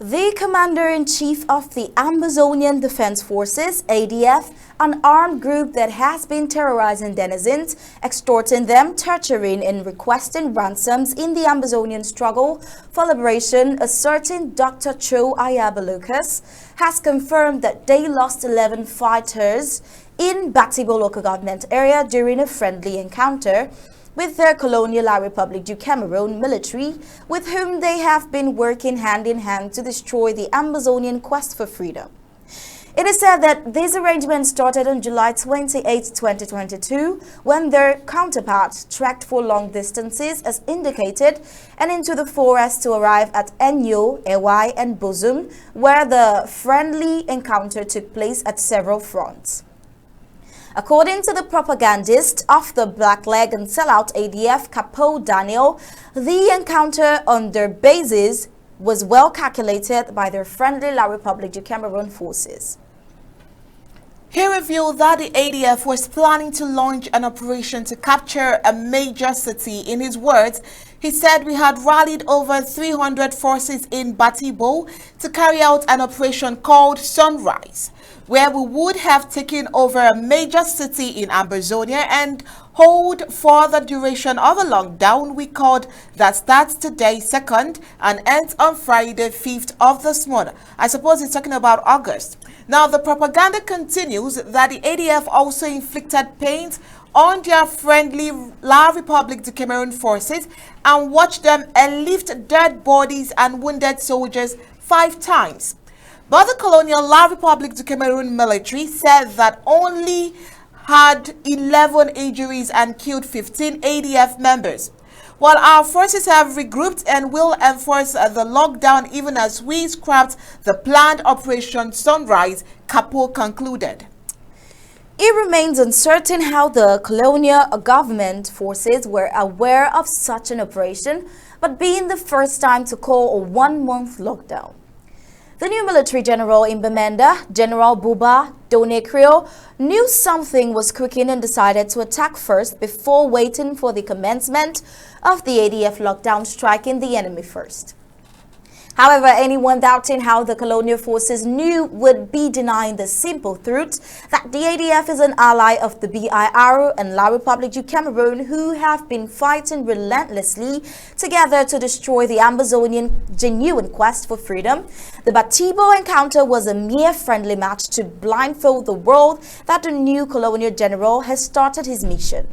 The Commander-in-Chief of the Amazonian Defense Forces, ADF, an armed group that has been terrorizing denizens, extorting them, torturing and requesting ransoms in the Amazonian struggle for liberation, a certain Dr. Cho Ayaba Lucas, has confirmed that they lost 11 fighters in Batibo local government area during a friendly encounter with their colonial La Republic du Cameroon military, with whom they have been working hand in hand to destroy the Amazonian quest for freedom. It is said that these arrangements started on July 28, 2022, when their counterparts trekked for long distances as indicated and into the forest to arrive at Enyo, Ewai and Bozum, where the friendly encounter took place at several fronts. According to the propagandist of the Blackleg and Sellout ADF, Capo Daniel, the encounter on their bases was well calculated by their friendly La Republic du Cameroon forces. He revealed that the ADF was planning to launch an operation to capture a major city. In his words, he said, "We had rallied over 300 forces in Batibo to carry out an operation called Sunrise, where we would have taken over a major city in Amazonia and hold for the duration of a lockdown we called that starts today 2nd and ends on Friday 5th of this month." I suppose he's talking about August. Now, the propaganda continues that the ADF also inflicted pains on their friendly La Republic du Cameroon forces and watched them airlift dead bodies and wounded soldiers 5 times. But the colonial La Republic du Cameroon military said that only had 11 injuries and killed 15 ADF members. While our forces have regrouped and will enforce the lockdown even as we scrapped the planned Operation Sunrise, Capo concluded. It remains uncertain how the colonial government forces were aware of such an operation, but being the first time to call a 1-month lockdown. The new military general in Bamenda, General Buba Donekrio, knew something was cooking and decided to attack first before waiting for the commencement of the ADF lockdown, striking the enemy first. However, anyone doubting how the colonial forces knew would be denying the simple truth that the ADF is an ally of the BIR and La Republic du Cameroon, who have been fighting relentlessly together to destroy the Amazonian genuine quest for freedom. The Batibo encounter was a mere friendly match to blindfold the world that the new colonial general has started his mission.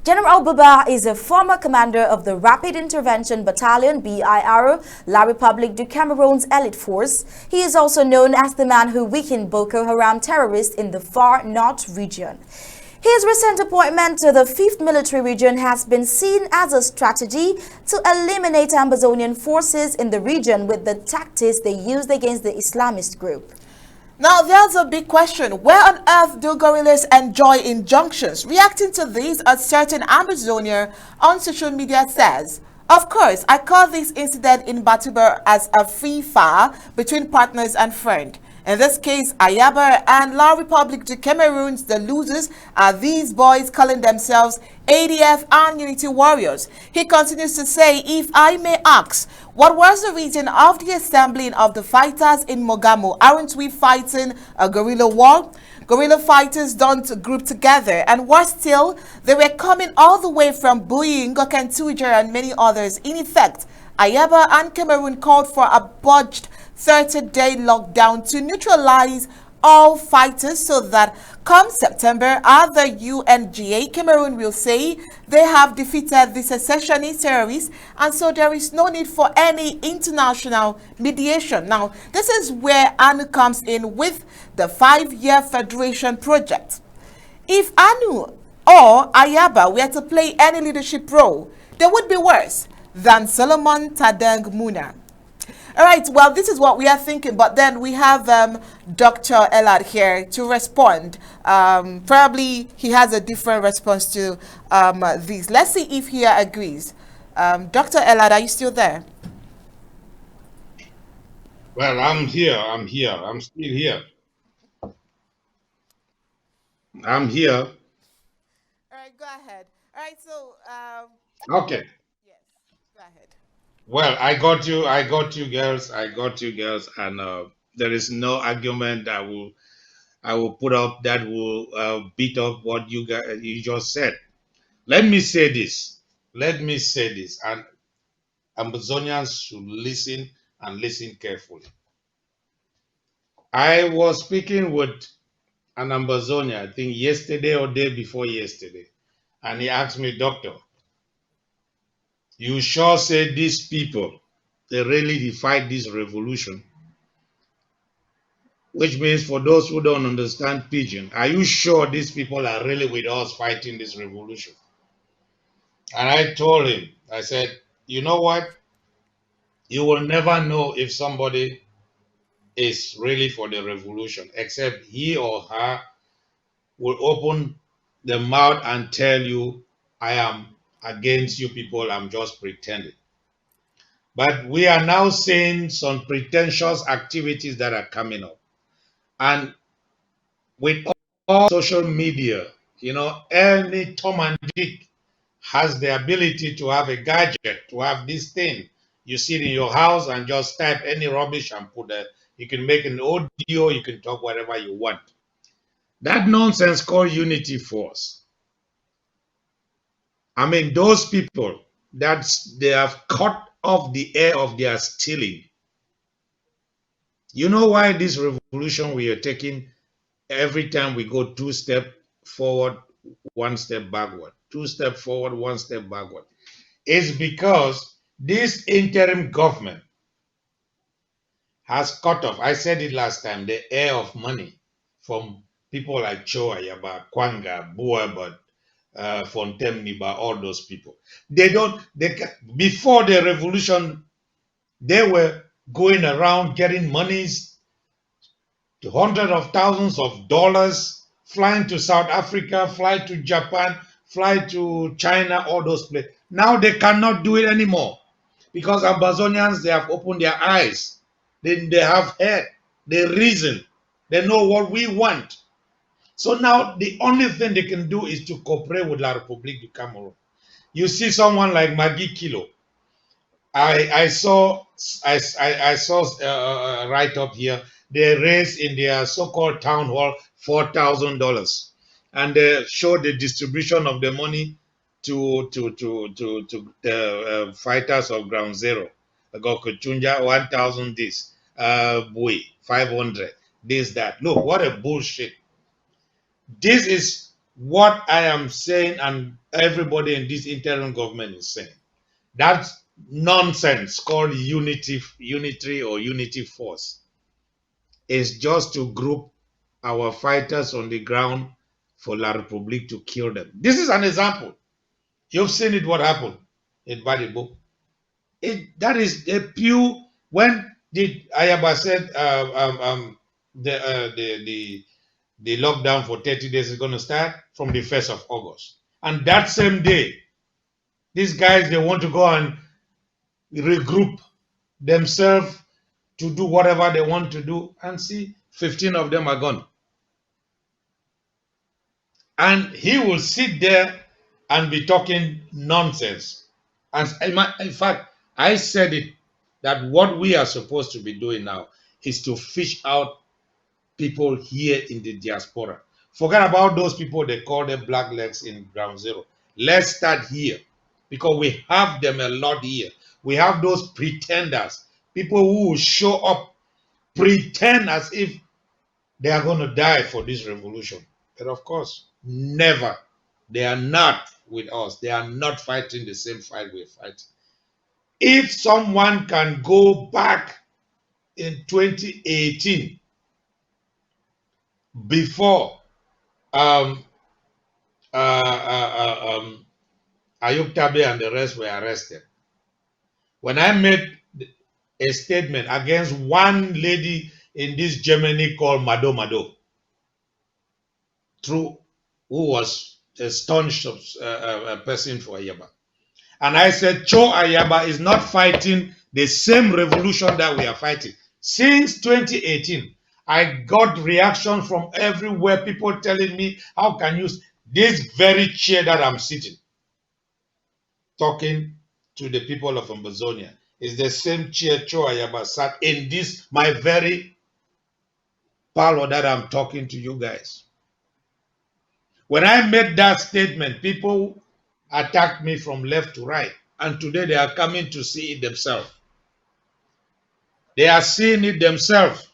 General Buba is a former commander of the Rapid Intervention Battalion BIR, La Republic du Cameroon's elite force. He is also known as the man who weakened Boko Haram terrorists in the far north region. His recent appointment to the 5th Military Region has been seen as a strategy to eliminate Amazonian forces in the region with the tactics they used against the Islamist group. Now, there's a big question. Where on earth do guerrillas enjoy injunctions? Reacting to this, a certain Amazonia on social media says, "Of course, I call this incident in Batibo as a free fire between partners and friends. In this case, Ayaba and La Republic du Cameroon, the losers, are these boys calling themselves ADF and Unity Warriors." He continues to say, "If I may ask, what was the reason of the assembling of the fighters in Mogamo? Aren't we fighting a guerrilla war? Guerrilla fighters don't group together, and worse still, they were coming all the way from Bui, Ngokentuja, and many others. In effect, Ayaba and Cameroon called for a budged 30-day lockdown to neutralize all fighters so that come September, other UNGA Cameroon will say they have defeated the secessionist terrorists, and so there is no need for any international mediation." Now, this is where ANU comes in with the 5-year federation project. If ANU or Ayaba were to play any leadership role, they would be worse than Solomon Tadeng Muna. All right, well, this is what we are thinking, but then we have Dr. Elad here to respond. Probably he has a different response to this. Let's see if he agrees. Dr. Elad, are you still there? Well, I'm here. I'm still here. I'm here. All right, go ahead. All right, so... Okay. yes, go ahead. Well, I got you, girls. I got you, girls, and there is no argument that I will put up that will beat up what you just said. Let me say this. Let me say this, and Amazonians should listen and listen carefully. I was speaking with an Amazonian, I think yesterday or day before yesterday, and he asked me, Doctor, you sure say these people they really fight this revolution? Which means for those who don't understand pidgin, are you sure these people are really with us fighting this revolution? And I told him, I said, you know what? You will never know if somebody is really for the revolution, except he or her will open the mouth and tell you, I am against you people, I'm just pretending. But we are now seeing some pretentious activities that are coming up. And with all social media, any Tom and Dick has the ability to have a gadget, to have this thing. You sit in your house and just type any rubbish and put it. You can make an audio, you can talk whatever you want. That nonsense called unity force. I mean, those people that they have cut off the air of their stealing. You know why this revolution we are taking every time we go 2 steps forward, 1 step backward, 2 steps forward, 1 step backward? It's because this interim government has cut off, I said it last time, the air of money from people like Cho Ayaba, Kwanga, Buabad, Fontemiba, all those people. Before the revolution, they were going around getting monies to hundreds of thousands of dollars, flying to South Africa, fly to Japan, fly to China, all those places. Now they cannot do it anymore because Amazonians, they have opened their eyes. They have heard, they reason, they know what we want. So now the only thing they can do is to cooperate with La République du Cameroon. You see someone like Maggie Kilo. I saw I saw right up here they raised in their so-called town hall $4,000, and they showed the distribution of the money to the fighters of Ground Zero. I got Kuchunja 1,000 this, Bui 500 this that. Look, what a bullshit! This is what I am saying, and everybody in this interim government is saying. That's nonsense called unitary or unity force. It's just to group our fighters on the ground for La République to kill them. This is an example. You've seen it, what happened in Badibo. That is a pure, when did Ayaba said the lockdown for 30 days is going to start from the 1st of August. And that same day, these guys, they want to go and regroup themselves to do whatever they want to do, and see 15 of them are gone. And he will sit there and be talking nonsense. And in fact, I said it that what we are supposed to be doing now is to fish out people here in the diaspora. Forget about those people they call them black legs in Ground Zero. Let's start here because we have them a lot here. We have those pretenders, people who will show up, pretend as if they are going to die for this revolution. But of course, never. They are not with us. They are not fighting the same fight we're fighting. If someone can go back in 2018, before Ayuk Tabe and the rest were arrested, when I made a statement against one lady in this Germany called Mado Mado, who was a staunch person for Ayaba. And I said, Cho Ayaba is not fighting the same revolution that we are fighting. Since 2018, I got reaction from everywhere, people telling me, how can you, this very chair that I'm sitting, talking to the people of Amazonia, It's the same chair Cho Ayaba sat in this, my very parlor that I'm talking to you guys. When I made that statement, people attacked me from left to right. And today they are coming to see it themselves. They are seeing it themselves.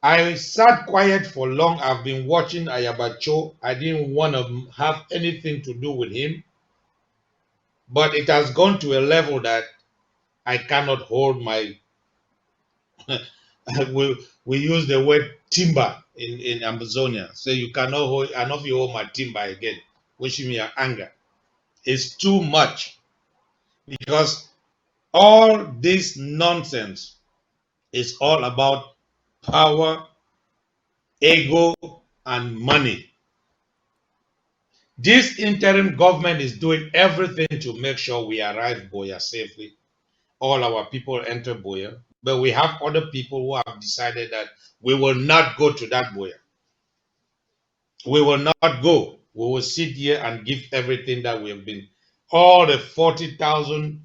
I sat quiet for long. I've been watching Ayabacho. I didn't want to have anything to do with him. But it has gone to a level that I cannot hold my we use the word timber in Amazonia. So you cannot hold enough you hold my timber again, wishing me anger. It's too much because all this nonsense is all about power, ego, and money. This interim government is doing everything to make sure we arrive Boya safely. All our people enter Boya, but we have other people who have decided that we will not go to that Boya. We will not go. We will sit here and give everything that we have been, all the 40,000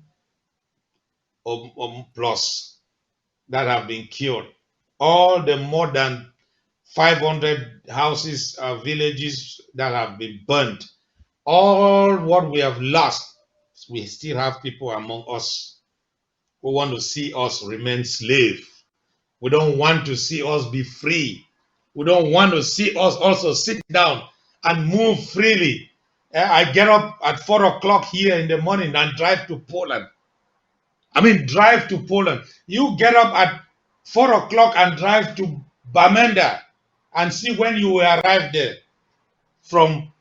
plus that have been killed, all the more than 500 houses, villages that have been burnt, all what we have lost. We still have people among us who want to see us remain slave. We don't want to see us be free. We don't want to see us also sit down and move freely. I get up at 4 o'clock here in the morning and drive to Poland. I mean, drive to Poland. You get up at 4 o'clock and drive to Bamenda and see when you will arrive there from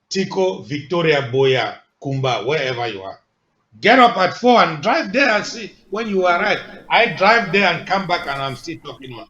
Tico, Victoria, Boya, Kumba, wherever you are. Get up at 4 and drive there and see when you arrive. I drive there and come back and I'm still talking.